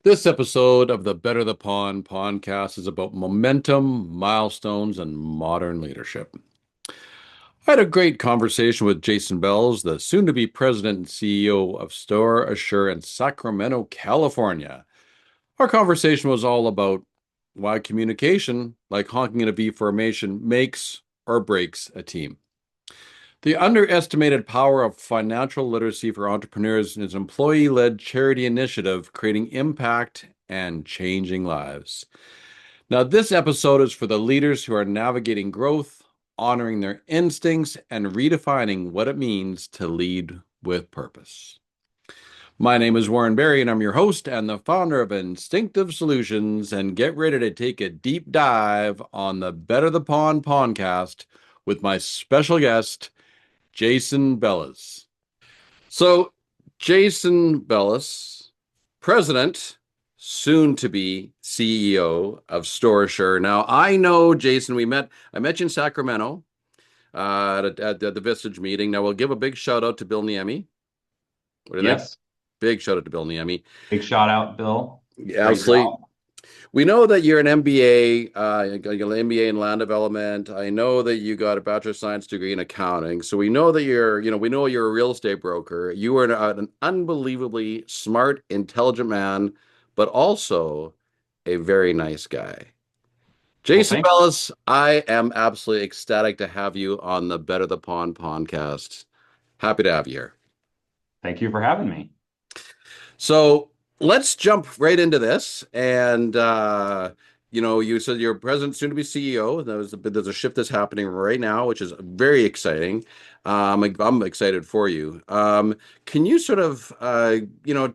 This episode of the Better the Pond podcast is about momentum, milestones, and modern leadership. I had a great conversation with Jason Bells, the soon-to-be president and CEO of Store Assure in Sacramento, California. Our conversation was all about why communication, like honking in a V formation, makes or breaks a team. The underestimated power of financial literacy for entrepreneurs is an employee-led charity initiative creating impact and changing lives. Now, this episode is for the leaders who are navigating growth, honoring their instincts, and redefining what it means to lead with purpose. My name is Warren Barry, and I'm your host and the founder of Instinctive Solutions. And get ready to take a deep dive on the Better the Pond podcast with my special guest, Jason Bellis. So, Jason Bellis, president, soon to be CEO of Store Assure. Now, I know Jason, I met you in Sacramento at the Vistage meeting. Now, we'll give a big shout out to Bill Niemi. What do you think? Yes. Big shout out to Bill Niemi. Big shout out, Bill. Yeah, Great absolutely. job. We know that you're an MBA, you got an MBA in land development. I know that you got a Bachelor of Science degree in accounting. So we know that we know you're a real estate broker. You are an unbelievably smart, intelligent man, but also a very nice guy. Well, Jason thank Bellis, I am absolutely ecstatic to have you on the Better the Pond podcast. Happy to have you here. thank you for having me. So let's jump right into this. And you said you're president, soon to be CEO. There's a shift that's happening right now, which is very exciting. I'm excited for you. Can you sort of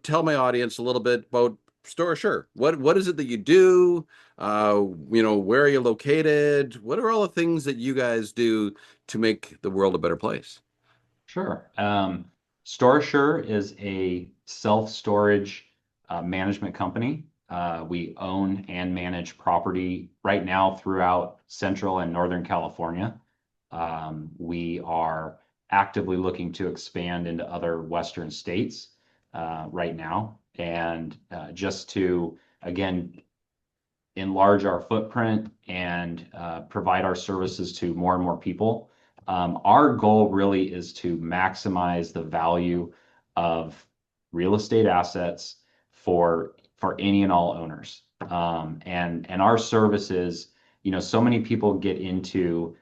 tell my audience a little bit about Store Assure? What is it that you do? Where are you located? What are all the things that you guys do to make the world a better place? Sure. StoreSure is a self-storage management company. We own and manage property right now throughout Central and Northern California. We are actively looking to expand into other Western states right now. And just to, again, enlarge our footprint and provide our services to more and more people. Our goal really is to maximize the value of real estate assets for any and all owners. And our services, so many people get into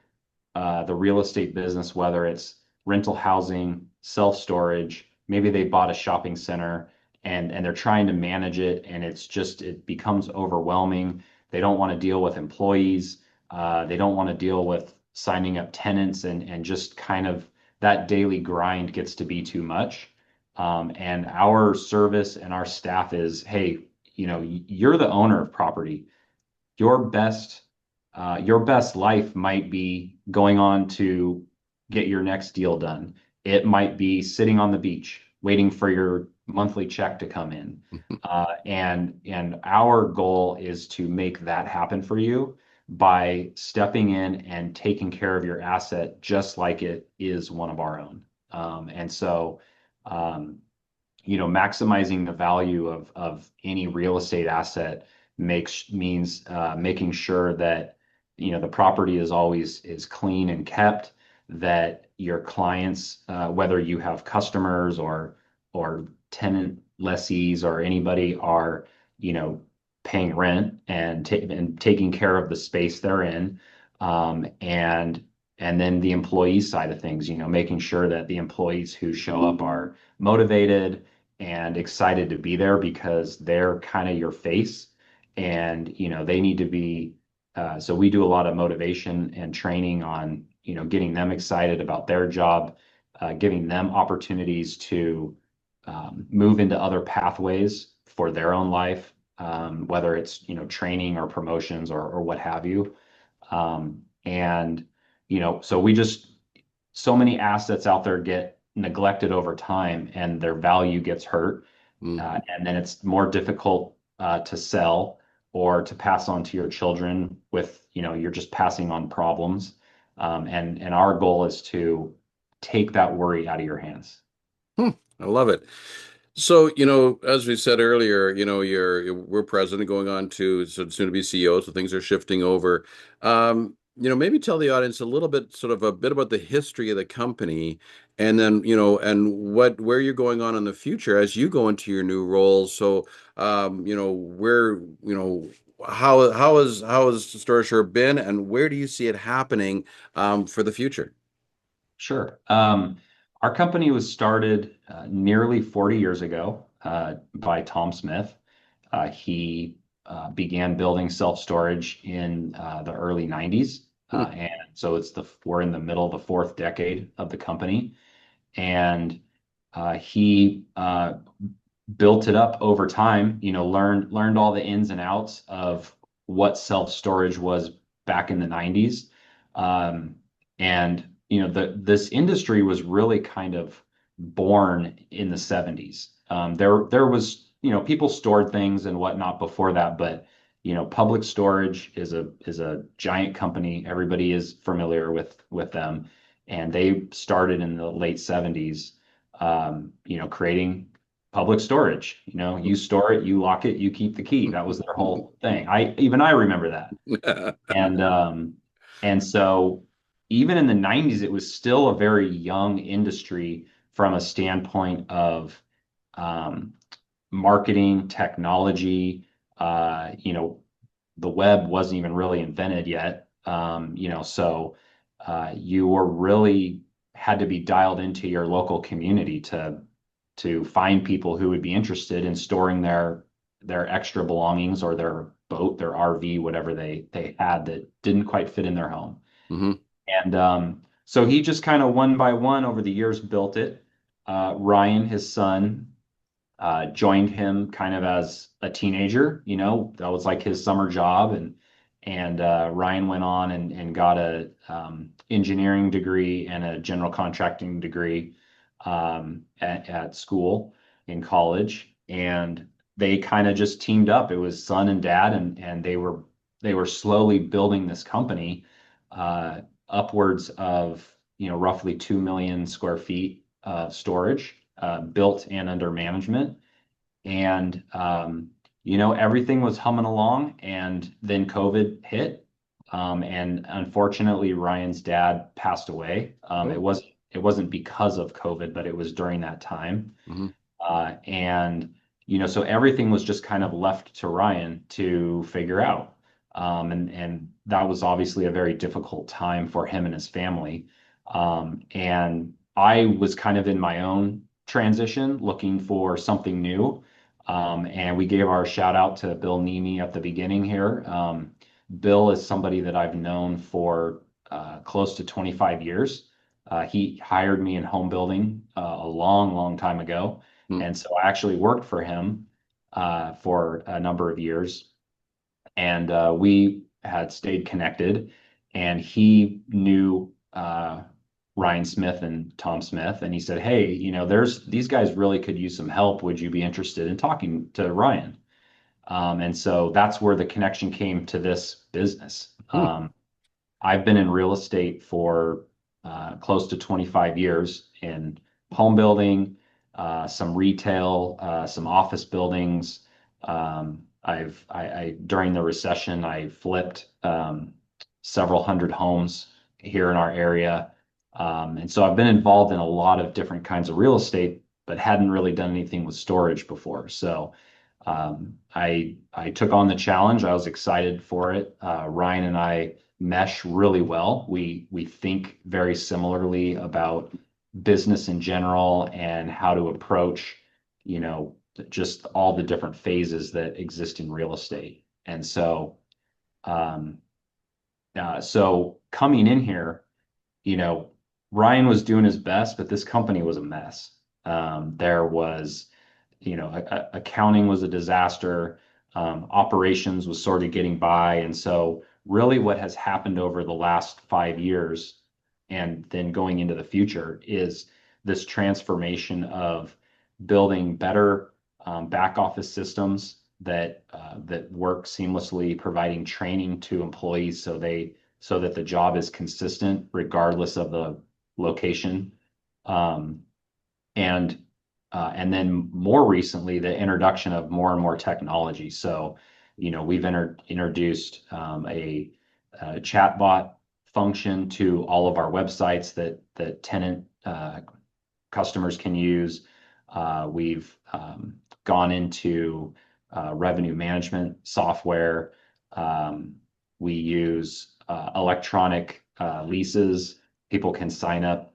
the real estate business, whether it's rental housing, self-storage, maybe they bought a shopping center and they're trying to manage it and it becomes overwhelming. They don't want to deal with employees. They don't want to deal with signing up tenants and just kind of that daily grind gets to be too much. And our service and our staff is, hey, you're the owner of property. Your best your best life might be going on to get your next deal done. It might be sitting on the beach waiting for your monthly check to come in. And our goal is to make that happen for you by stepping in and taking care of your asset just like it is one of our own. And so, um, maximizing the value of any real estate asset means making sure that the property is always is clean and kept, that your clients, whether you have customers or tenant lessees or anybody, are paying rent and taking care of the space they're in, and then the employee side of things, making sure that the employees who show up are motivated and excited to be there because they're kind of your face, and they need to be. So we do a lot of motivation and training on getting them excited about their job, giving them opportunities to move into other pathways for their own life, whether it's training or promotions or what have you. And so we just so many assets out there get neglected over time and their value gets hurt. Mhm. And then it's more difficult to sell or to pass on to your children with, you're just passing on problems. And our goal is to take that worry out of your hands. I love it. So, as we said earlier, we're president going on to soon to be CEO, so things are shifting over. Maybe tell the audience a little bit, sort of a bit about the history of the company, and then, and where you're going on in the future as you go into your new roles. So, where, how has StoreSure been, and where do you see it happening, for the future? Sure. Our company was started nearly 40 years ago by Tom Smith. He began building self-storage in the early 90s. Hmm. And so we're in the middle of the fourth decade of the company. And he built it up over time, learned all the ins and outs of what self-storage was back in the 90s. Um, and this industry was really kind of born in the 70s. There was, people stored things and whatnot before that, but Public Storage is a giant company. Everybody is familiar with them, and they started in the late 70s, creating public storage. You store it, you lock it, you keep the key. That was their whole thing. I remember that. And so even in the 90s, it was still a very young industry from a standpoint of um, marketing, technology. The web wasn't even really invented yet. So you were really had to be dialed into your local community to find people who would be interested in storing their extra belongings or their boat, their RV, whatever they had that didn't quite fit in their home. Hmm. And so he just kind of one by one over the years built it. Ryan, his son, joined him kind of as a teenager. That was like his summer job, and Ryan went on and got a engineering degree and a general contracting degree at school in college, and they kind of just teamed up. It was son and dad, and they were slowly building this company, upwards of roughly 2 million square feet of storage, built and under management. And everything was humming along, and then COVID hit. And unfortunately, Ryan's dad passed away. It Oh. wasn't it wasn't because of COVID, but it was during that time. Hmm. And so everything was just kind of left to Ryan to figure out. And that was obviously a very difficult time for him and his family. And I was kind of in my own transition, looking for something new. And we gave our shout out to Bill Nemi at the beginning here. Bill is somebody that I've known for close to 25 years. He hired me in home building a long, long time ago. And so I actually worked for him for a number of years. And we had stayed connected. And he knew Ryan Smith and Tom Smith. And he said, "Hey, these guys really could use some help. Would you be interested in talking to Ryan?" And so that's where the connection came to this business. Hmm. I've been in real estate for close to 25 years in home building, some retail, some office buildings. During the recession, I flipped several hundred homes here in our area. And so I've been involved in a lot of different kinds of real estate, but hadn't really done anything with storage before. So I took on the challenge. I was excited for it. Ryan and I mesh really well. We think very similarly about business in general and how to approach, just all the different phases that exist in real estate. And um, so coming in here, you know, Ryan was doing his best, but this company was a mess. There was, accounting was a disaster. Operations was sort of getting by. And so, really, what has happened over the last 5 years and then going into the future is this transformation of building better back office systems that work seamlessly, providing training to employees so that the job is consistent regardless of the location. And And then more recently, the introduction of more and more technology. So, we've introduced a chatbot function to all of our websites that tenant customers can use. We've gone into revenue management software. Um, we use electronic leases. People can sign up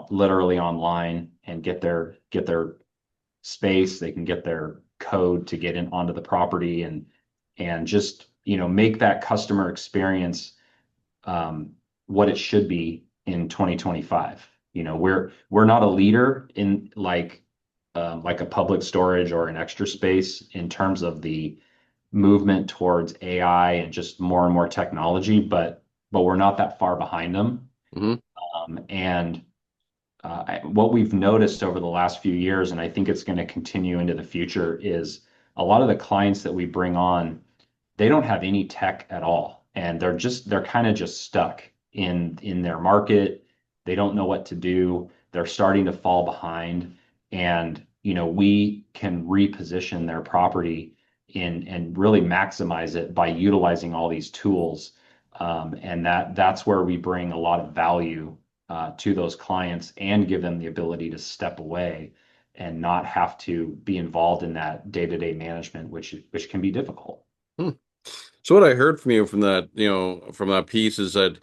literally online and get their space. They can get their code to get in onto the property and just make that customer experience um, what it should be in 2025. We're not a leader in like a public storage or an extra space in terms of the movement towards AI and just more and more technology, but we're not that far behind them. Hmm. And what we've noticed over the last few years, and I think it's going to continue into the future, is a lot of the clients that we bring on, they don't have any tech at all, and they're kind of just stuck in their market. They don't know what to do. They're starting to fall behind, and we can reposition their property in and really maximize it by utilizing all these tools. And that's where we bring a lot of value to those clients and give them the ability to step away and not have to be involved in that day-to-day management, which can be difficult. So what I heard from you from that, from that piece is that,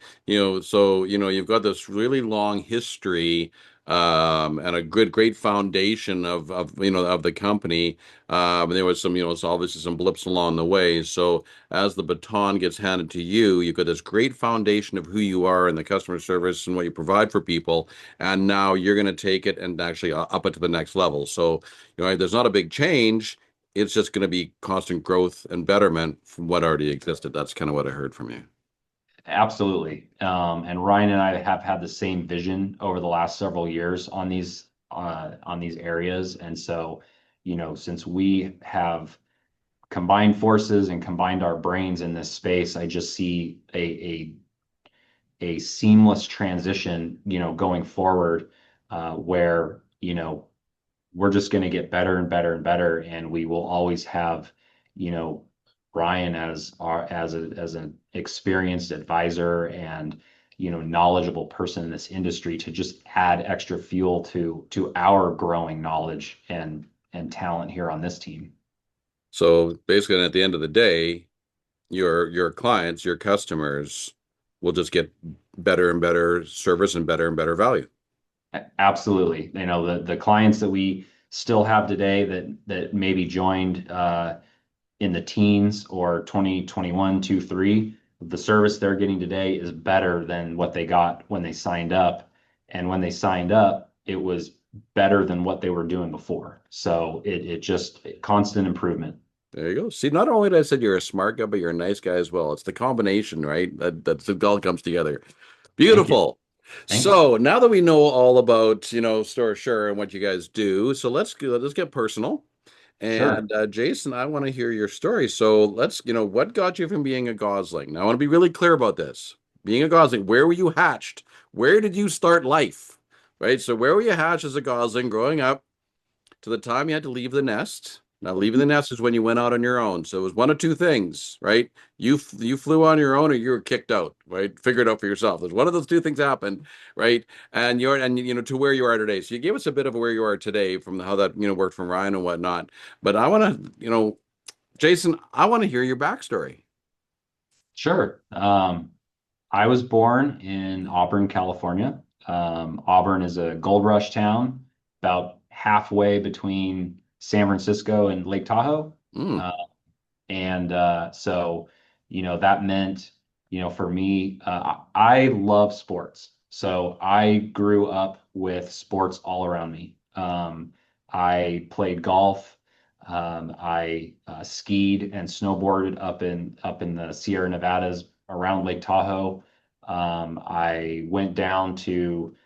so, you've got this really long history, and a great foundation of the company. And there was some, so obviously some blips along the way. So as the baton gets handed to you, you've got this great foundation of who you are and the customer service and what you provide for people. And now you're going to take it and actually up it to the next level. So, there's not a big change. It's just going to be constant growth and betterment from what already existed. That's kind of what I heard from you. Absolutely. And Ryan and I have had the same vision over the last several years on these areas. And so, since we have combined forces and combined our brains in this space, I just see a seamless transition, going forward, where, we're just going to get better and better and better, and we will always have, you know, Ryan as an experienced advisor and knowledgeable person in this industry to just add extra fuel to our growing knowledge and talent here on this team. So basically, at the end of the day, your clients, your customers will just get better and better service and better value. Absolutely. The clients that we still have today that maybe joined in the teens or 2021, 2, 3, the service they're getting today is better than what they got when they signed up. And when they signed up, it was better than what they were doing before. So it just constant improvement. There you go. See, not only did I said you're a smart guy, but you're a nice guy as well. It's the combination, right? That's it all comes together. Thank you. Beautiful. Thank you. So now that we know all about, Store Sure and what you guys do, so let's get personal. Sure. And Jason, I want to hear your story. So what got you from being a Gosling? Now I want to be really clear about this. Being a Gosling, where were you hatched? Where did you start life? Right? So where were you hatched as a Gosling growing up to the time you had to leave the nest? Now leaving the nest is when you went out on your own. So it was one of two things, right? You flew on your own or you were kicked out, right? Figure it out for yourself. There's one of those two things happened, right? And to where you are today. So you gave us a bit of where you are today from how that worked from Ryan and whatnot. But I want to, Jason, I want to hear your backstory. Sure. I was born in Auburn, California. Auburn is a gold rush town, about halfway between San Francisco and Lake Tahoe. Mm, Uh, and that meant, for me, I love sports. So I grew up with sports all around me. I played golf. I skied and snowboarded up in the Sierra Nevadas around Lake Tahoe. I went down to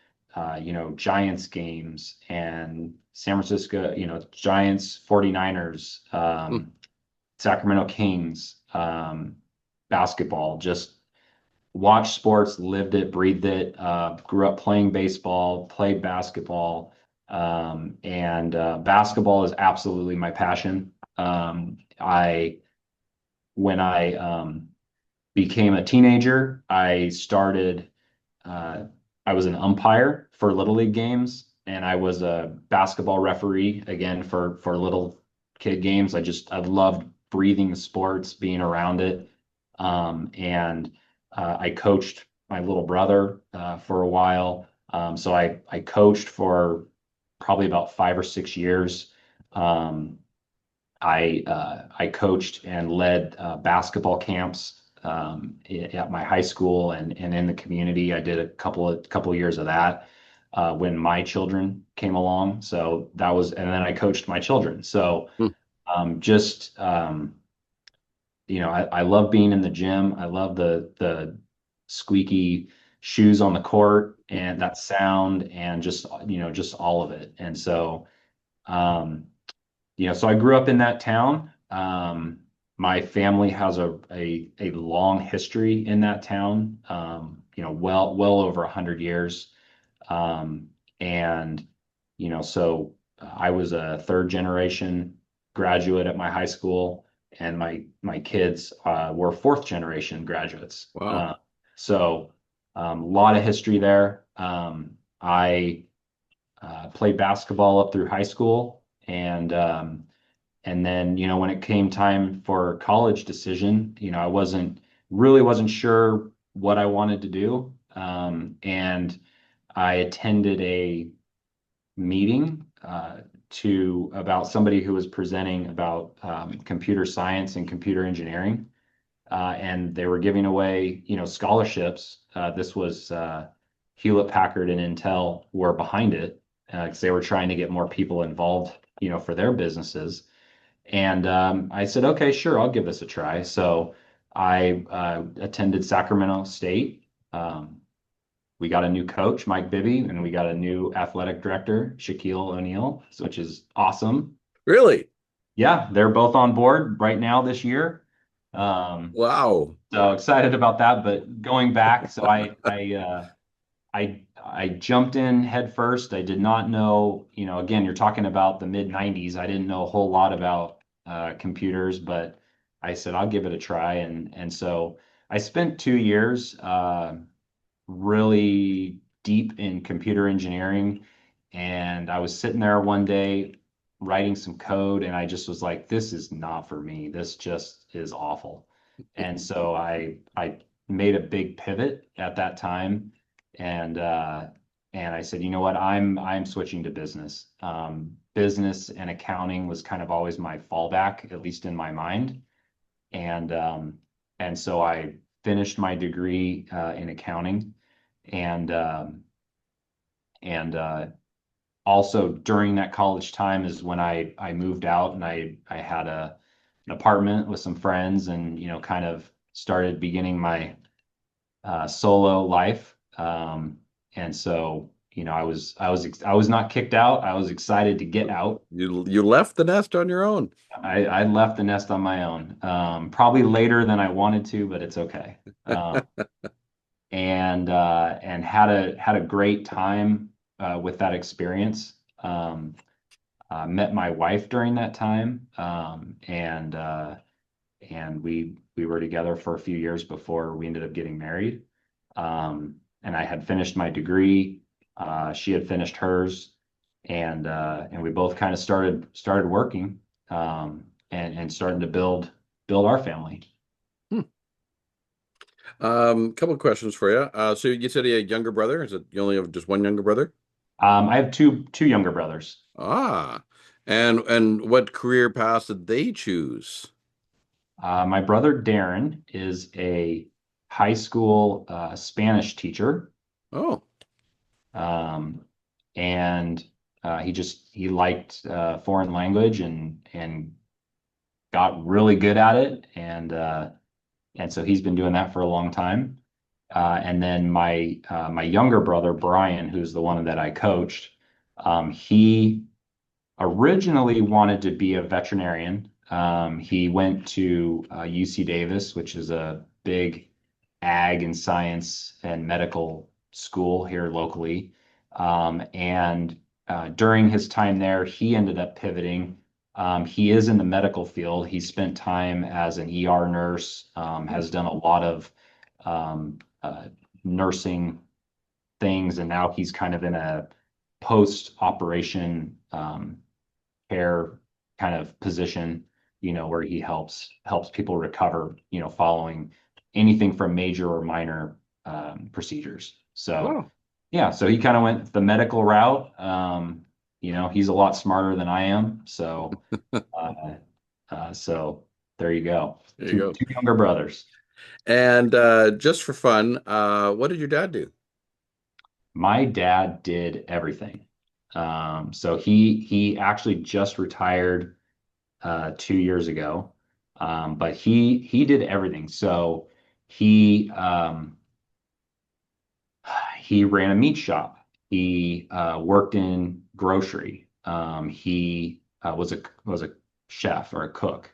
Giants games and San Francisco, Giants, 49ers, mm. Sacramento Kings, basketball, just watched sports, lived it, breathed it, grew up playing baseball, played basketball. And basketball is absolutely my passion. When I became a teenager, uh, I was an umpire for Little League games, and I was a basketball referee again for little kid games. I loved breathing the sports, being around it. And I coached my little brother for a while. So I coached for probably about 5 or 6 years. Um, I coached and led basketball camps at my high school and in the community. I did a couple of years of that when my children came along. So that was, and then I coached my children. So Hmm. just I love being in the gym. I love the squeaky shoes on the court and that sound and just all of it. And so. Um, so I grew up in that town. My family has a long history in that town. Well over 100 years. Um, and so I was a third generation graduate at my high school, and my kids were fourth generation graduates. Wow. So a lot of history there. I played basketball up through high school, and then, when it came time for college decision, I wasn't sure what I wanted to do. And I attended a meeting to about somebody who was presenting about computer science and computer engineering. And they were giving away, scholarships. This was Hewlett Packard and Intel were behind it because they were trying to get more people involved, for their businesses. And I said, okay, sure, I'll give this a try. So I attended Sacramento State. Um, we got a new coach, Mike Bibby, and we got a new athletic director, Shaquille O'Neal, which is awesome. Really? Yeah, they're both on board right now this year. Um, Wow. so excited about that. But going back, so I jumped in head first. I did not know, again, you're talking about the mid 90s. I didn't know a whole lot about computers, but I said I'll give it a try. And so I spent 2 years really deep in computer engineering. And I was sitting there one day writing some code, and I just was like, this is not for me. This just is awful. And so I made a big pivot at that time, and I said, you know what, I'm switching to business. Business and accounting was kind of always my fallback, at least in my mind. And so I finished my degree in accounting, and and also during that college time is when I moved out, and I had an apartment with some friends, and kind of started beginning my solo life. And so I was not kicked out. I was excited to get out. You left the nest on your own. I left the nest on my own, probably later than I wanted to, but it's okay. And had a great time with that experience. Met my wife during that time, and we were together for a few years before we ended up getting married. And I had finished my degree. She had finished hers, and we both kind of started working, and starting to build our family. Hmm. Couple of questions for you. So you said you had a younger brother. Is it you only have just one younger brother? I have two younger brothers. Ah, and what career path did they choose? My brother Darren is a high school Spanish teacher, Oh, um, and he liked foreign language and got really good at it, and so he's been doing that for a long time. And then my younger brother Brian, who's the one that I coached, he originally wanted to be a veterinarian. He went to UC Davis, which is a big ag and science and medical school here locally. And during his time there, he ended up pivoting. He is in the medical field. He spent time as an ER nurse, has done a lot of nursing things, and now he's kind of in a post-operation care kind of position, where he helps people recover, following anything from major or minor procedures. So Wow. yeah, so he kind of went the medical route. He's a lot smarter than I am, uh, so there you go. There you Two go. two younger brothers. And just for fun, what did your dad do? My dad did everything. So he actually just retired 2 years ago, but he did everything. So he he ran a meat shop. He worked in grocery. He was a chef or a cook.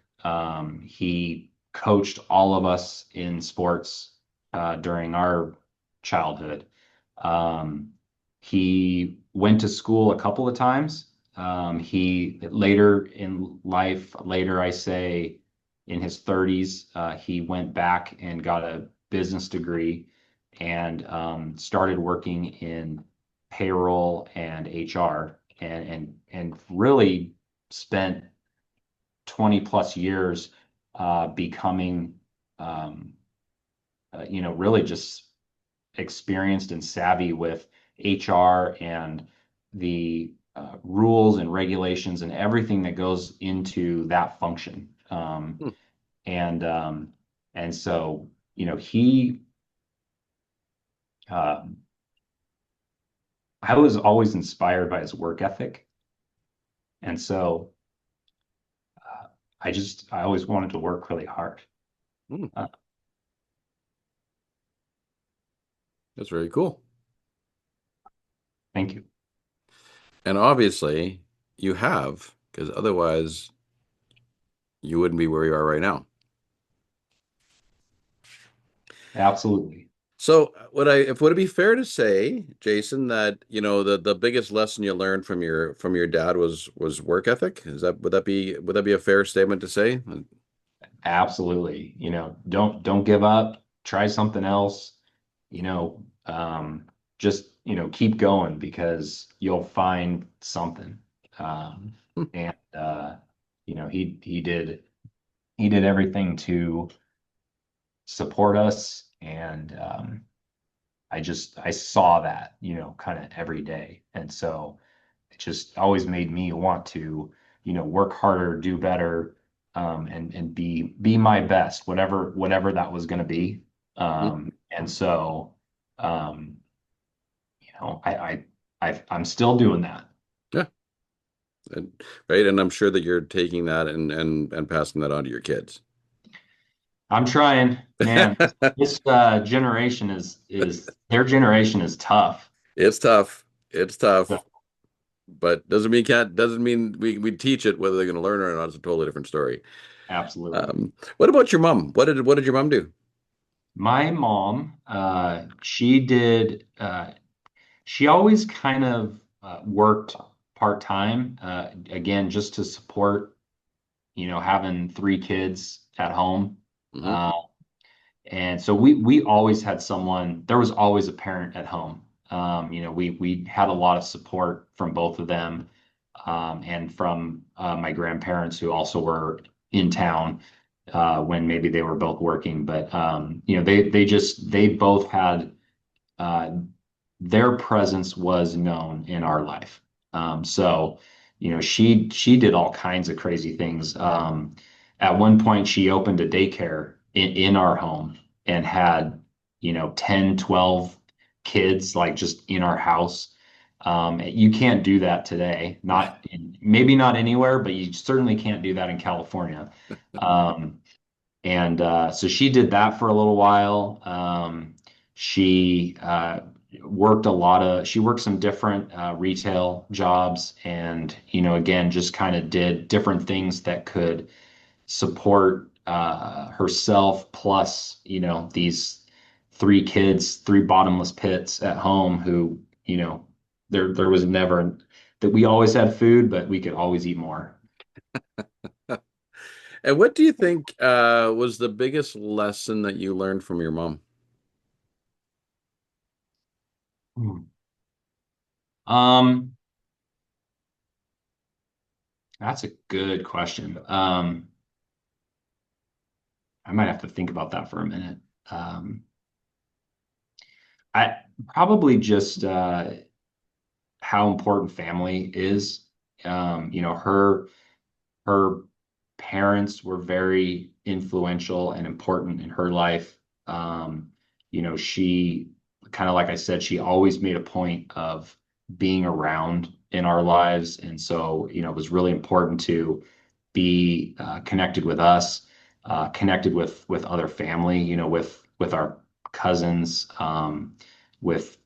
He coached all of us in sports during our childhood. Um, he went to school a couple of times. He later in life, later I say in his 30s, he went back and got a business degree and started working in payroll and HR, and really spent 20 plus years becoming really just experienced and savvy with HR and the rules and regulations and everything that goes into that function. Hmm. And and so he um, I was always inspired by his work ethic. And so uh, I always wanted to work really hard. Hmm. Uh, That's very cool. Thank you. And obviously, you have, because otherwise you wouldn't be where you are right now. Absolutely. So would it be fair to say, Jason, that the biggest lesson you learned from your dad was work ethic? Would that be a fair statement to say? Absolutely. Don't give up. Try something else. You know, just, keep going because you'll find something. Um, Hmm. and he did everything to support us, and I saw that, kind of every day. And so it just always made me want to, work harder, do better, and be my best, whatever that was going to be. Hmm. And so, um, I'm still doing that. Yeah. Right. And I'm sure that you're taking that and passing that on to your kids. I'm trying, man. This generation is their generation is tough. It's tough. It's So, tough. But doesn't mean we teach it whether they're going to learn or not. It's a totally different story. absolutely. What about your mom? What did your mom do? My mom, she always kind of worked part-time, again, just to support, having three kids at home. Hmm. Uh, and so we always had someone, there was always a parent at home. We had a lot of support from both of them, and from my grandparents who also were in town when maybe they were both working. But they both had uh, their presence was known in our life. So, she did all kinds of crazy things. At one point, she opened a daycare in our home and had, 10, 12 kids like just in our house. You can't do that today. Maybe not anywhere, but you certainly can't do that in California. Um, and so she did that for a little while. She she worked some different retail jobs, and, again, just kind of did different things that could support herself, plus, these three kids, three bottomless pits at home who, there was never that we always had food, but we could always eat more. And what do you think was the biggest lesson that you learned from your mom? Hmm. Um, that's a good question. I might have to think about that for a minute. Um, I probably just how important family is. Her parents were very influential and important in her life. She kind of like I said, she always made a point of being around in our lives, and so it was really important to be connected with us, connected with other family, with our cousins, with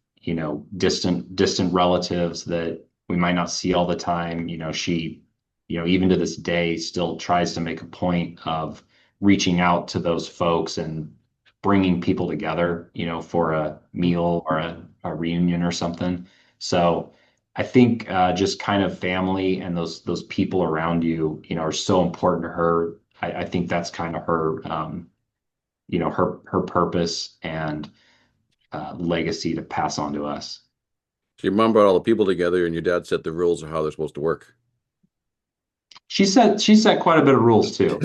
distant relatives that we might not see all the time. She even to this day still tries to make a point of reaching out to those folks and bringing people together, for a meal or a reunion or something. So I think just kind of family and those people around you, are so important to her. I think that's kind of her, her purpose and legacy to pass on to us. So your mom brought all the people together, and your dad set the rules of how they're supposed to work. She set quite a bit of rules too.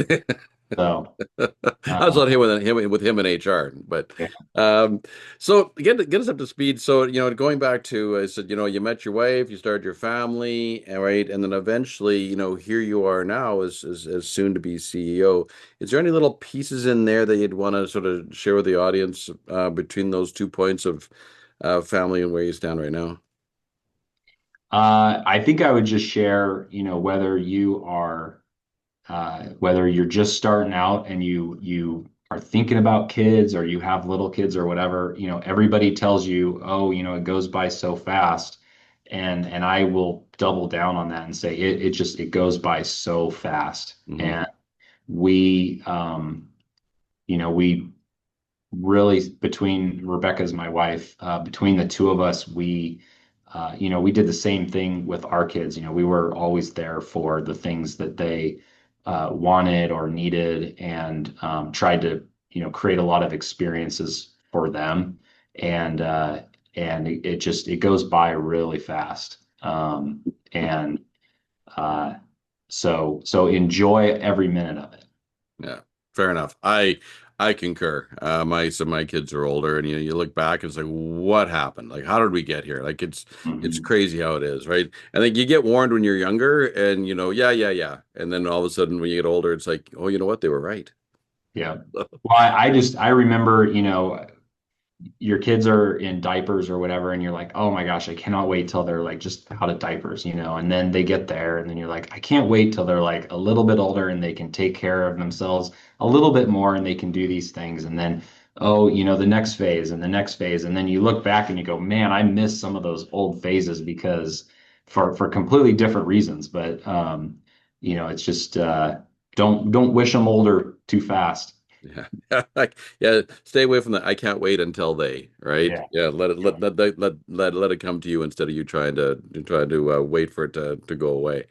So I was uh, on him in HR, but yeah. um, so get us up to speed. So going back to I said you met your wife, you started your family, right, and then eventually here you are now as soon to be CEO. Is there any little pieces in there that you'd want to sort of share with the audience between those 2 points of family and where you stand right now? I think I would just share, whether you're just starting out and you are thinking about kids or you have little kids or whatever, everybody tells you, oh, it goes by so fast. And I will double down on that and say it goes by so fast. Hmm. And we we really between Rebecca's my wife, between the two of us, we did the same thing with our kids. We were always there for the things that they wanted or needed, and tried to, create a lot of experiences for them. And it goes by really fast. And uh, so enjoy every minute of it. Yeah, fair enough. I concur. My kids are older, and you look back and it's like, what happened? Like, how did we get here? Like, it's Mhm. crazy how it is, right? And like you get warned when you're younger, and yeah, yeah, yeah, and then all of a sudden when you get older, it's like, oh, you know what? They were right. Yeah. Well, I remember, your kids are in diapers or whatever, and you're like, oh my gosh, I cannot wait till they're like just out of diapers, and then they get there, and then you're like, I can't wait till they're like a little bit older and they can take care of themselves a little bit more and they can do these things. And then, oh, the next phase and the next phase. And then you look back and you go, man, I miss some of those old phases because for completely different reasons. But it's just don't wish them older too fast. Yeah, like yeah, stay away from that. I can't wait until they, right? Yeah. Yeah, let it come to you instead of you trying to wait for it to go away.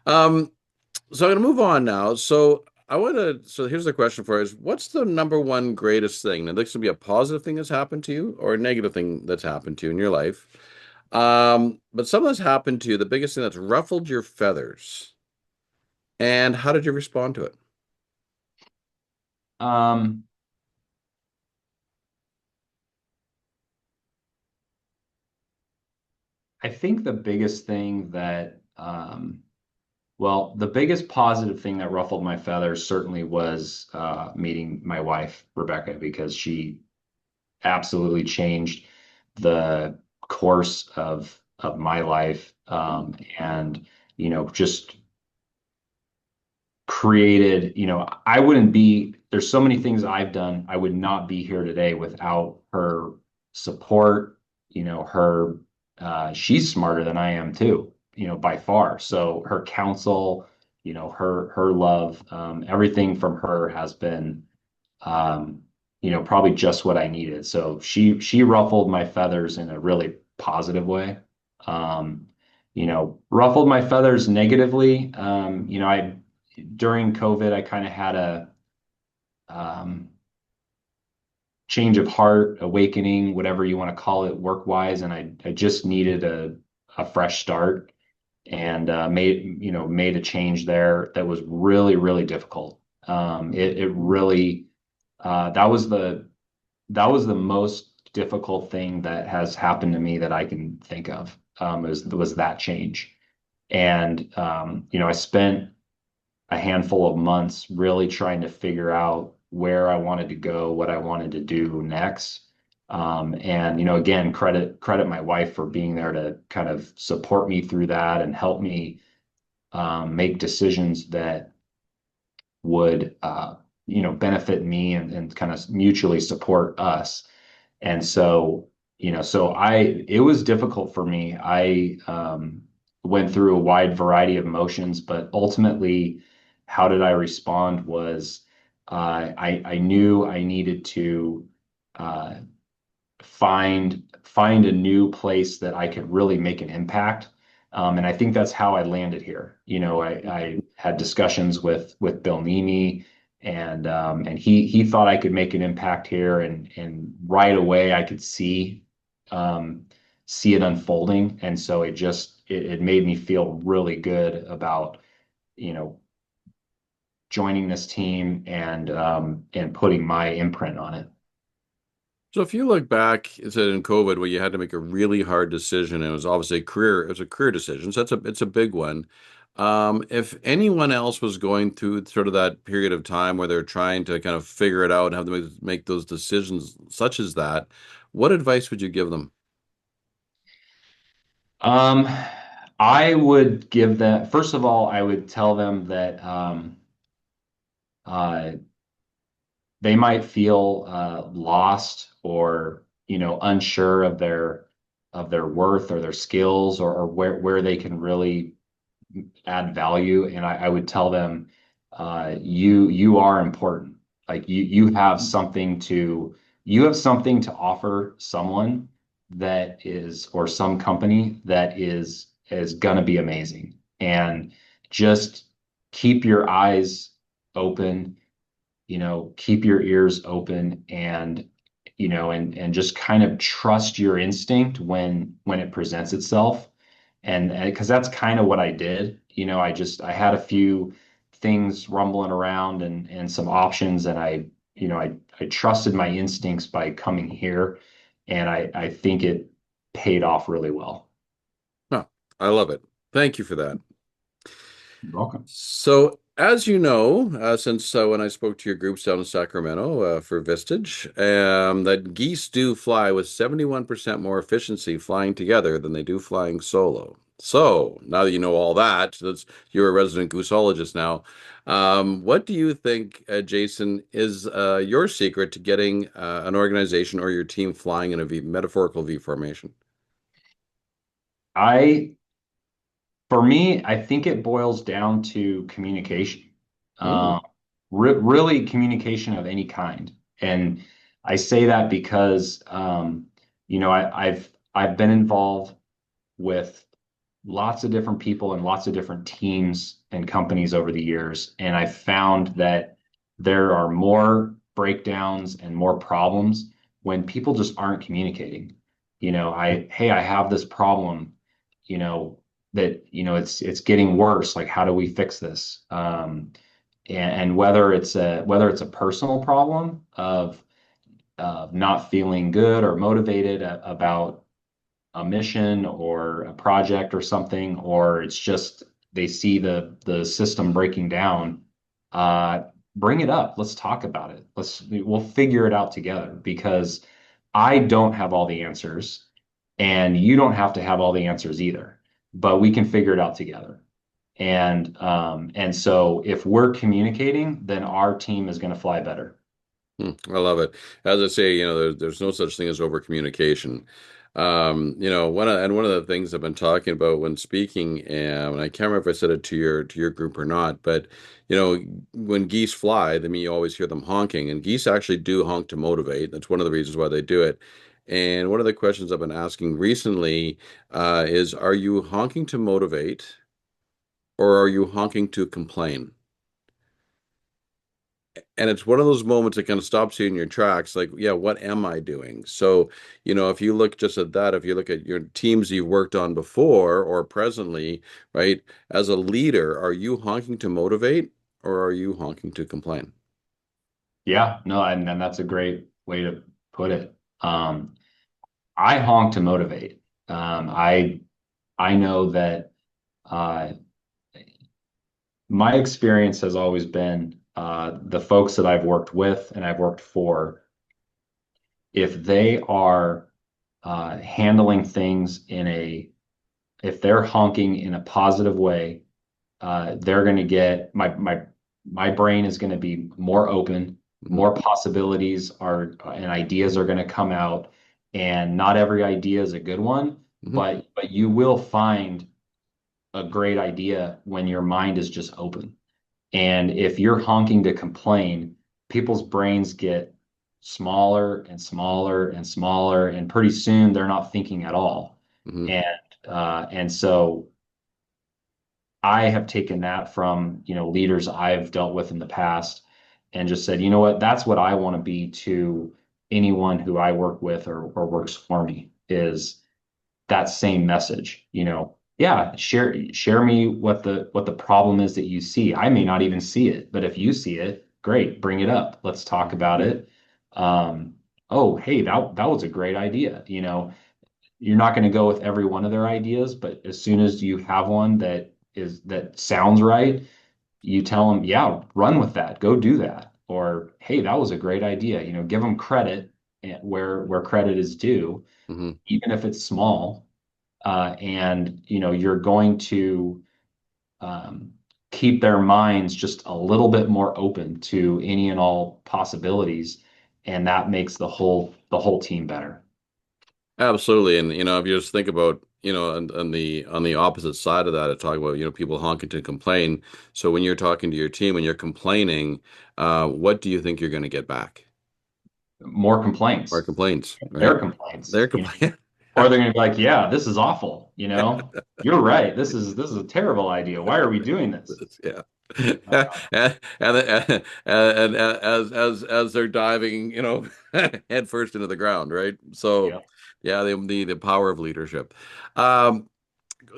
Um, So I'm going to move on now. So here's the question for us. What's the number one greatest thing? Now, this could be a positive thing that's happened to you or a negative thing that's happened to you in your life. But something that's happened to you, the biggest thing that's ruffled your feathers. And how did you respond to it? Um, I think the biggest thing the biggest positive thing that ruffled my feathers certainly was meeting my wife, Rebecca, because she absolutely changed the course of my life, and just created, I wouldn't be, there's so many things I've done. I would not be here today without her support, she's smarter than I am too, by far. So her counsel, her love, everything from her has been, um, probably just what I needed. So she ruffled my feathers in a really positive way. Um, ruffled my feathers negatively. I during COVID, I kind of had a um, change of heart, awakening, whatever you want to call it, work wise, and I just needed a fresh start and made a change there that was really really difficult. It really that was the most difficult thing that has happened to me that I can think of, was that change. And I spent a handful of months really trying to figure out where I wanted to go, what I wanted to do next. And again, credit my wife for being there to kind of support me through that and help me make decisions that would benefit me and kind of mutually support us. And so, it was difficult for me. I went through a wide variety of emotions, but ultimately, how did I respond was I knew I needed to uh, find a new place that I could really make an impact. And I think that's how I landed here. I had discussions with Bill Nimi, and he thought I could make an impact here, and right away I could um, see it unfolding, and so it made me feel really good about you know joining this team and putting my imprint on it. So if you look back, it said in COVID where you had to make a really hard decision, and it was obviously it was a career decision, so it's a big one. If anyone else was going through sort of that period of time where they're trying to kind of figure it out and have to make those decisions such as that, what advice would you give them? Um, I would give them, first of all, I would tell them that uh, they might feel lost or unsure of their worth or their skills, or where they can really add value. And I would tell them, you are important. Like you have something to offer someone that is, or some company that is gonna be amazing. And just keep your eyes open, keep your ears open, and just kind of trust your instinct when it presents itself. And because that's kind of what I did. I had a few things rumbling around and some options, and I trusted my instincts by coming here, and I think it paid off really well. Huh, I love it. Thank you for that. You're welcome. So, as you know, since when I spoke to your groups down in Sacramento for Vistage, that geese do fly with 71% more efficiency flying together than they do flying solo. So, now that you know all that, you're a resident gooseologist now. What do you think, Jason, is your secret to getting an organization or your team flying in a metaphorical V formation? I For me, I think it boils down to communication. Hmm. Um, really communication of any kind. And I say that because I've been involved with lots of different people and lots of different teams and companies over the years, and I found that there are more breakdowns and more problems when people just aren't communicating. Hey, I have this problem, you know, that it's getting worse. Like, how do we fix this? And whether it's a personal problem of not feeling good or motivated about a mission or a project or something, or it's just they see the system breaking down, uh, bring it up. Let's talk about it. We'll figure it out together, because I don't have all the answers, and you don't have to have all the answers either, but we can figure it out together. And so if we're communicating, then our team is going to fly better. I love it. As I say, there's no such thing as over communication. One of the things I've been talking about when speaking, and I can't remember if I said it to your group or not, but when geese fly, then you always hear them honking, and geese actually do honk to motivate. That's one of the reasons why they do it. And one of the questions I've been asking recently is, are you honking to motivate or are you honking to complain? And it's one of those moments that kind of stops you in your tracks, like, yeah, what am I doing? So, if you look just at that, if you look at your teams you've worked on before or presently, right, as a leader, are you honking to motivate or are you honking to complain? Yeah, no, and that's a great way to put it. I honk to motivate. I know that uh, my experience has always been the folks that I've worked with and I've worked for, if they are handling things if they're honking in a positive way, they're going to get my brain is going to be more open, Hmm. more possibilities are and ideas are going to come out, and not every idea is a good one, Hmm. but you will find a great idea when your mind is just open. And if you're honking to complain, people's brains get smaller and smaller and smaller, and pretty soon they're not thinking at all. Hmm. And so I have taken that from, leaders I've dealt with in the past and just said, you know what, that's what I want to be to anyone who I work with or works for me is that same message, yeah, share me what the problem is that you see. I may not even see it, but if you see it, great, bring it up. Let's talk about it. Um, oh, hey, that was a great idea. You're not going to go with every one of their ideas, but as soon as you have one that sounds right, you tell them, yeah, run with that, go do that. Or, hey, that was a great idea. Give them credit where credit is due, Hmm. even if it's small. And you're going to um, keep their minds just a little bit more open to any and all possibilities, and that makes the whole team better. Absolutely. And if you just think about, on the opposite side of that, I talk about, people honking to complain. So when you're talking to your team and you're complaining, what do you think you're going to get back? More Or complaints, complaints, their right? complaints, They're complaining. or they're going to be like, yeah, this is awful. You're right. This is a terrible idea. Why are we doing this? Yeah. Uh, And as they're diving, head first into the ground, right? So yeah. yeah, the power of leadership. Um,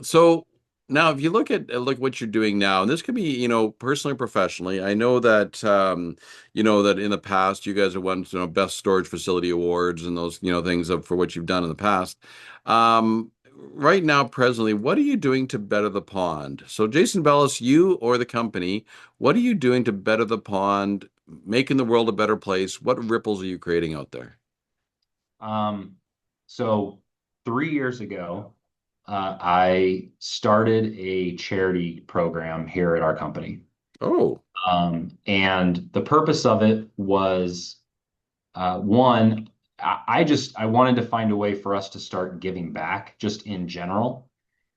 So now, if you look what you're doing now, and this could be, personally or professionally. I know that that in the past you guys have won, best storage facility awards and those, things for what you've done in the past. Right now, presently, what are you doing to better the pond? So, Jason Bellis, you or the company, what are you doing to better the pond, making the world a better place? What ripples are you creating out there? Um, so 3 years ago, I started a charity program here at our company. Oh. And the purpose of it was one, I wanted to find a way for us to start giving back just in general.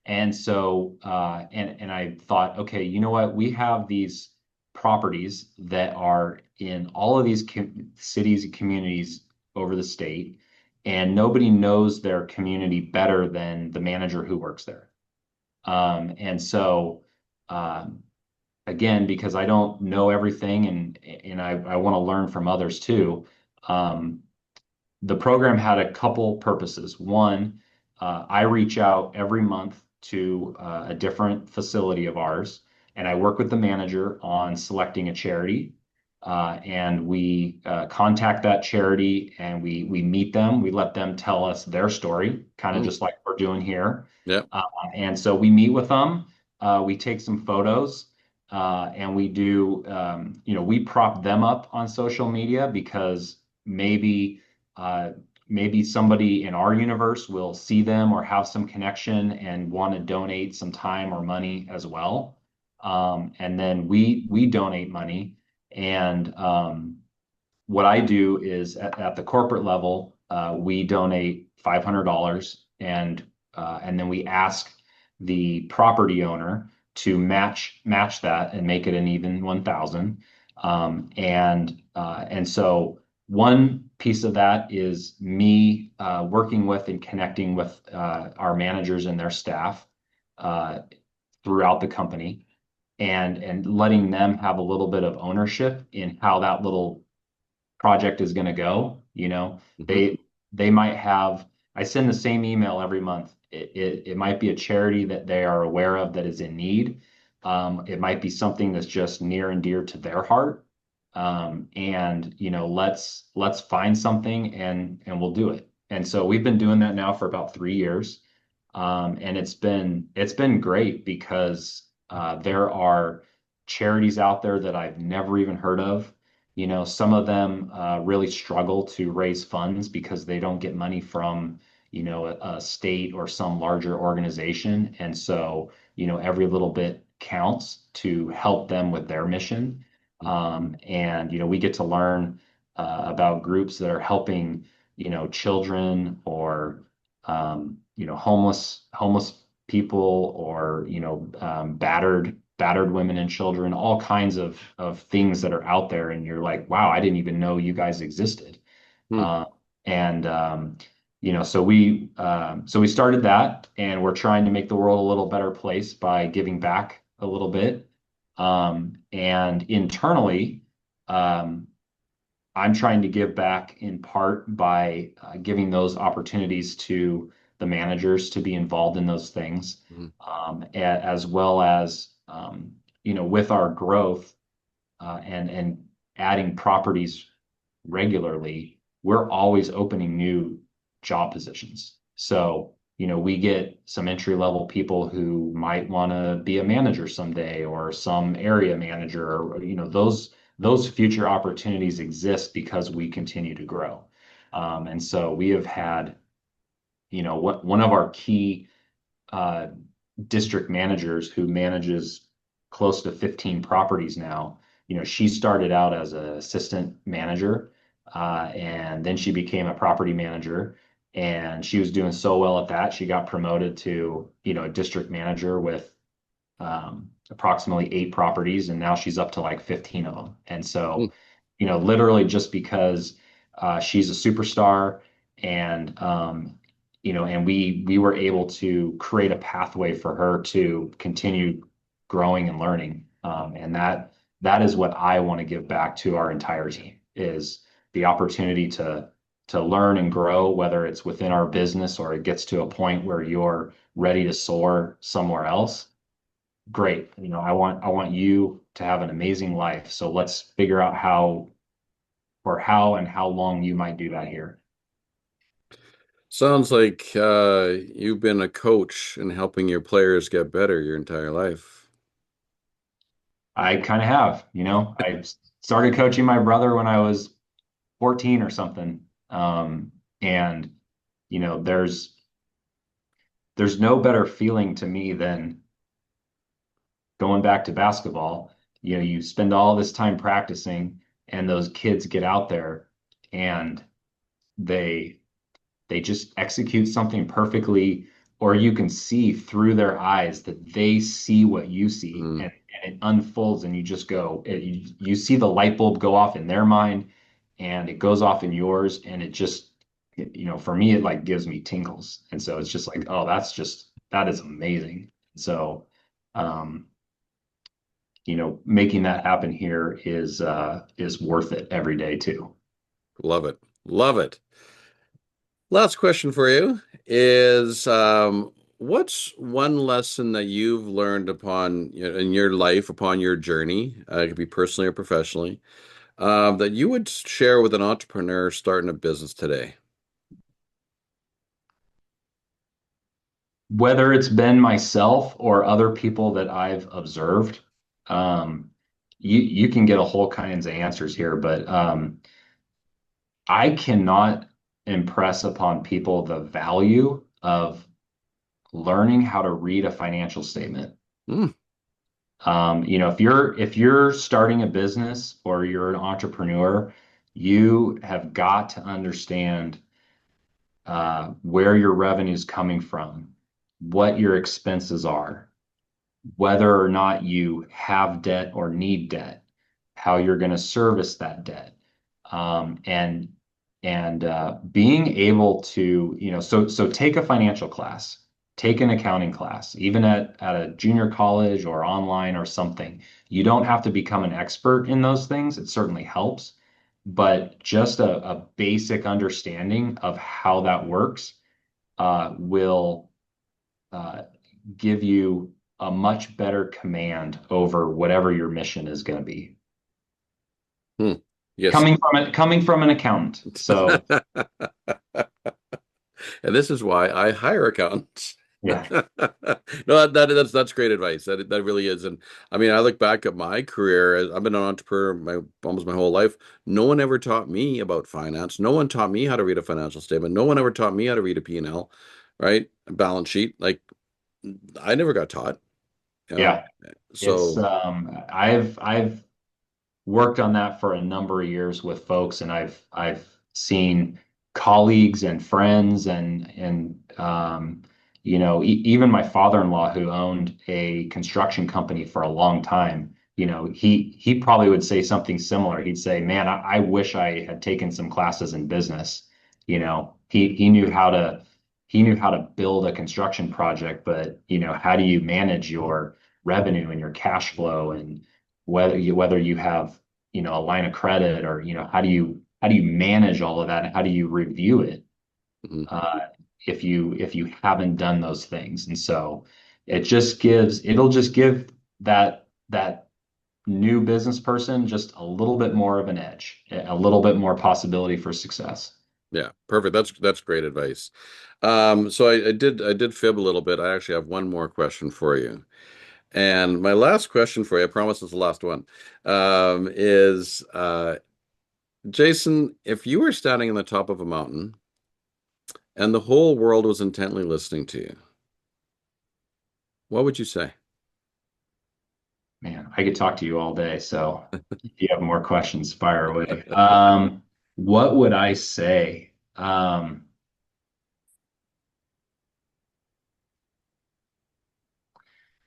And so, and I thought, okay, you know what? We have these properties that are in all of these cities and communities over the state, and nobody knows their community better than the manager who works there. And so, um, again, because I don't know everything, and I want to learn from others too. Um, the program had a couple purposes. One, I reach out every month to a different facility of ours, and I work with the manager on selecting a charity. And we contact that charity and we meet them. We let them tell us their story, kind of Mm. just like we're doing here. Yeah. And so we meet with them. We take some photos. And we do, we prop them up on social media because uh, maybe somebody in our universe will see them or have some connection and want to donate some time or money as well. And then we donate money. And what I do is at the corporate level, we donate $500 and then we ask the property owner to match that and make it an even 1,000. And so one piece of that is me working with and connecting with our managers and their staff uh, throughout the company, and letting them have a little bit of ownership in how that little project is going to go. Hmm. They might have. I send the same email every month. It might be a charity that they are aware of that is in need. It might be something that's just near and dear to their heart. And let's find something and we'll do it. And so we've been doing that now for about 3 years. And it's been great because there are charities out there that I've never even heard of. Some of them really struggle to raise funds because they don't get money from, a state or some larger organization. And so, every little bit counts to help them with their mission. And, we get to learn about groups that are helping, children or, homeless people or, battered women and children, all kinds of things that are out there. And you're like, wow, I didn't even know you guys existed. Hmm. Uh, and so we started that, and we're trying to make the world a little better place by giving back a little bit. And internally, um, I'm trying to give back in part by giving those opportunities to the managers to be involved in those things, Hmm. as well as with our growth and adding properties regularly, we're always opening new job positions. So, we get some entry level people who might want to be a manager someday or some area manager, or, those future opportunities exist because we continue to grow. And so we have had, one of our key uh, district managers who manages close to 15 properties now. She started out as an assistant manager, and then she became a property manager. And she was doing so well at that, she got promoted to, a district manager with approximately 8 properties, and now she's up to like 15 of them. And Hmm. so, literally just because she's a superstar, and and we were able to create a pathway for her to continue growing and learning. And that is what I want to give back to our entire team, is the opportunity to learn and grow, whether it's within our business or it gets to a point where you're ready to soar somewhere else. Great. I want you to have an amazing life. So let's figure out how and how long you might do that here. Sounds like you've been a coach and helping your players get better your entire life. I kind of have, I started coaching my brother when I was 14 or something. And there's no better feeling to me than going back to basketball. You spend all this time practicing, and those kids get out there and they they just execute something perfectly, or you can see through their eyes that they see what you see, Mm. and it unfolds, and you just you see the light bulb go off in their mind, and it goes off in yours, and it just, for me, it like gives me tingles. And so it's just like, oh, that is amazing. So, um, making that happen here is worth it every day too. Love it. Love it. Last question for you is what's one lesson that you've learned in your life, upon your journey, it could be personally or professionally, that you would share with an entrepreneur starting a business today? Whether it's been myself or other people that I've observed, um, you can get a whole kinds of answers here, but I cannot impress upon people the value of learning how to read a financial statement. Mm. If you're starting a business or you're an entrepreneur, you have got to understand where your revenue is coming from, what your expenses are, whether or not you have debt or need debt, how you're going to service that debt. And being able to, so take a financial class, take an accounting class, even at a junior college or online or something. You don't have to become an expert in those things. It certainly helps, but just a basic understanding of how that works will uh, give you a much better command over whatever your mission is going to be. Hmm. Yes. Coming from an accountant. So And this is why I hire accountants. yeah, No, that's great advice. That really is. And I mean, I look back at my career as I've been an entrepreneur almost my whole life. No one ever taught me about finance. No one taught me how to read a financial statement. No one ever taught me how to read a P&L, right? A balance sheet. Like I never got taught. Uh, yeah. It's so I've worked on that for a number of years with folks, and I've seen colleagues and friends and even my father-in-law who owned a construction company for a long time. He probably would say something similar. He'd say, "Man, I wish I had taken some classes in business." He knew how to build a construction project, but how do you manage your revenue and your cash flow and whether you have a line of credit or how do you manage all of that and how do you review it mhm, uh, if you haven't done those things. And so it'll just give that new business person just a little bit more of an edge, a little bit more possibility for success. yeah, perfect. That's great advice. So I did fib a little bit. I actually have one more question for you. And my last question for you, I promise it's the last one, is Jason, if you were standing on the top of a mountain and the whole world was intently listening to you, what would you say? Man, I could talk to you all day. So if you have more questions, fire away. What would I say?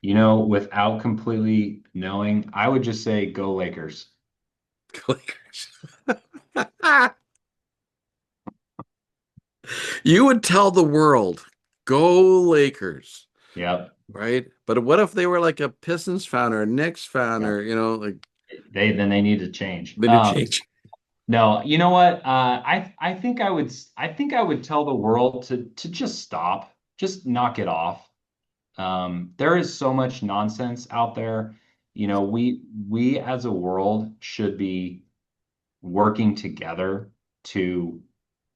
Without completely knowing, I would just say go Lakers. Lakers. You would tell the world, go Lakers, Yep. right? But what if they were like a Pistons fan or a Knicks fan Yeah. or, like They need to change. they did change? No, you know what? I think I would tell the world to just stop, just knock it off. There is so much nonsense out there. We as a world should be working together to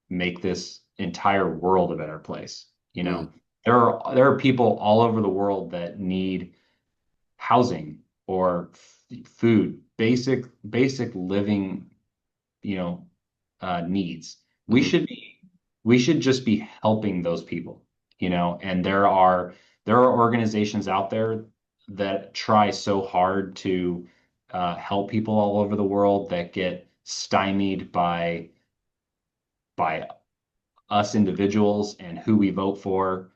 make this entire world a better place. You Mm, know, there are people all over the world that need housing or food, basic living, needs. We mhm, should be we should just be helping those people, and there are organizations out there that try so hard to help people all over the world that get stymied by us individuals and who we vote for.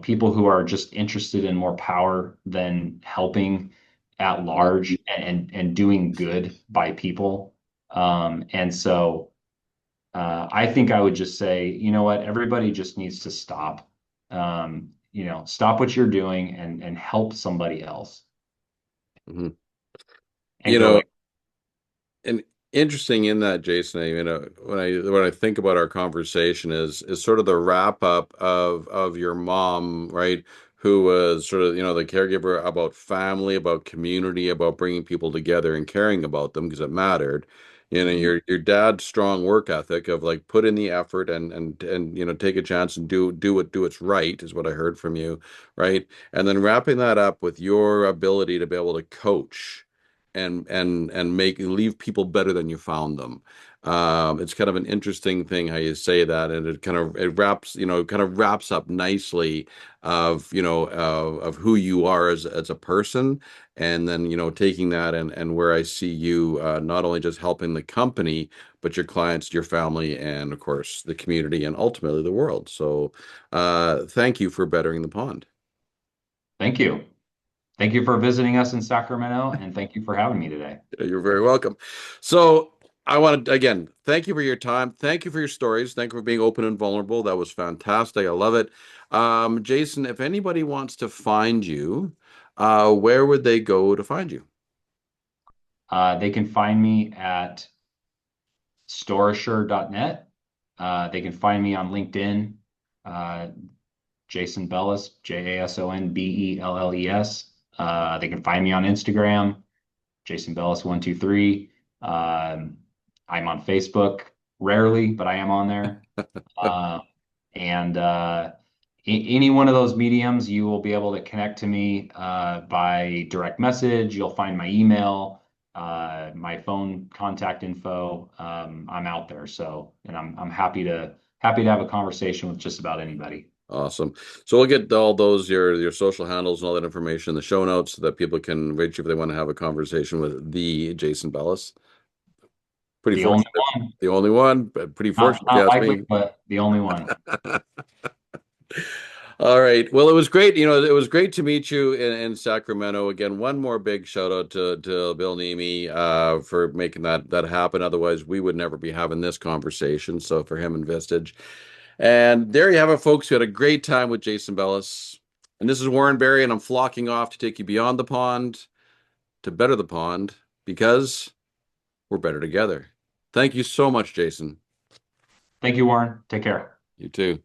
People who are just interested in more power than helping at mhm, large and doing good by people. And so I think I would just say, you know what, everybody just needs to stop. Stop what you're doing and help somebody else mhm. and You go know, like, and interesting in that, Jason, when I think about our conversation is sort of the wrap up of your mom, right? Who was sort of, the caregiver about family, about community, about bringing people together and caring about them because it mattered. Mhm. Your dad's strong work ethic of like put in the effort and take a chance and do what's right is what I heard from you, right? And then wrapping that up with your ability to be able to coach and make leave people better than you found them. It's kind of an interesting thing how you say that, and it kind of wraps up nicely of who you are as a person, and then taking that and where I see you not only just helping the company, but your clients, your family, and of course the community, and ultimately the world. So, thank you for bettering the pond. Thank you. Thank you for visiting us in Sacramento, and thank you for having me today. You're very welcome. So I want to again thank you for your time. Thank you for your stories. Thank you for being open and vulnerable. That was fantastic. I love it. Jason, if anybody wants to find you, where would they go to find you? They can find me at storeassure.net. They can find me on LinkedIn, uh, Jason Bellis, JasonBelles. They can find me on Instagram, Jason Bellis 123. I'm on Facebook rarely, but I am on there. Uh, and any one of those mediums, you will be able to connect to me by direct message. You'll find my email, my phone contact info. I'm out there, so and I'm happy to have a conversation with just about anybody. Awesome. So we'll get all those your social handles and all that information in the show notes so that people can reach you if they want to have a conversation with the Jason Bellis. Pretty The only fortunate, one, the only one, but pretty not fortunate if you not ask likely, me. but the only one. All right. Well, it was great. It was great to meet you in Sacramento. Again, one more big shout out to Bill Nemi for making that happen. Otherwise, we would never be having this conversation. So for him and Vistage. And there you have it, folks. We had a great time with Jason Bellis. And this is Warren Barry, and I'm flocking off to take you beyond the pond to better the pond because we're better together. Thank you so much, Jason. Thank you, Warren. Take care. You too.